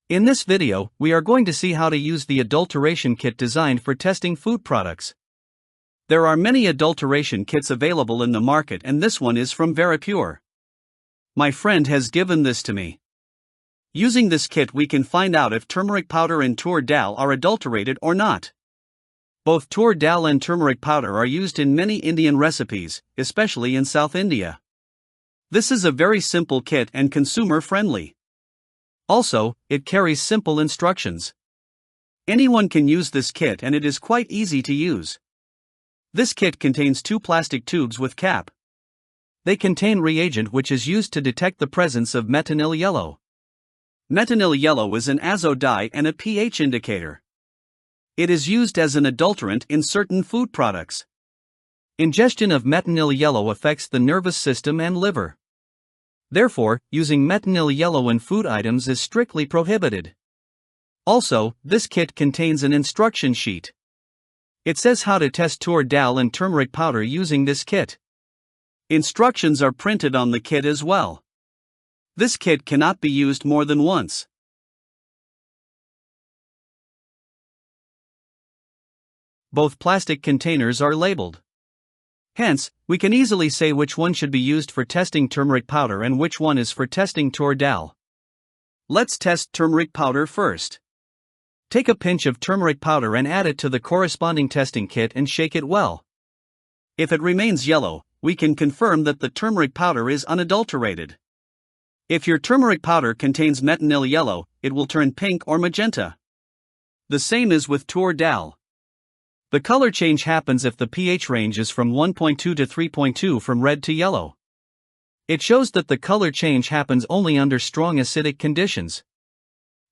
In this video, we are going to see how to use the adulteration kit designed for testing food products. There are many adulteration kits available in the market, and this one is from Veripure. My friend has given this to me. Using this kit, we can find out if turmeric powder and Toor dal are adulterated or not. Both Toor dal and turmeric powder are used in many Indian recipes, especially in South India. This is a very simple kit and consumer-friendly. Also, it carries simple instructions. Anyone can use this kit and it is quite easy to use. This kit contains 2 plastic tubes with cap. They contain reagent which is used to detect the presence of metanyl yellow. Metanyl yellow is an azo dye and a pH indicator. It is used as an adulterant in certain food products. Ingestion of metanyl yellow affects the nervous system and liver. Therefore, using metanyl yellow in food items is strictly prohibited. Also, this kit contains an instruction sheet. It says how to test Toor dal and turmeric powder using this kit. Instructions are printed on the kit as well. This kit cannot be used more than once. Both plastic containers are labeled. Hence, we can easily say which one should be used for testing turmeric powder and which one is for testing Toor dal. Let's test turmeric powder first. Take a pinch of turmeric powder and add it to the corresponding testing kit and shake it well. If it remains yellow, we can confirm that the turmeric powder is unadulterated. If your turmeric powder contains metanyl yellow, it will turn pink or magenta. The same is with Toor dal. The color change happens if the pH range is from 1.2 to 3.2 from red to yellow. It shows that the color change happens only under strong acidic conditions.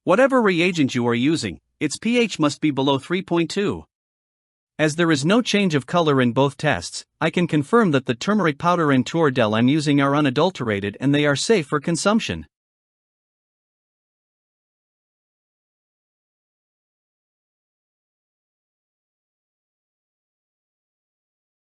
Whatever reagent you are using, its pH must be below 3.2. As there is no change of color in both tests, I can confirm that the turmeric powder and Toor dal I'm using are unadulterated and they are safe for consumption.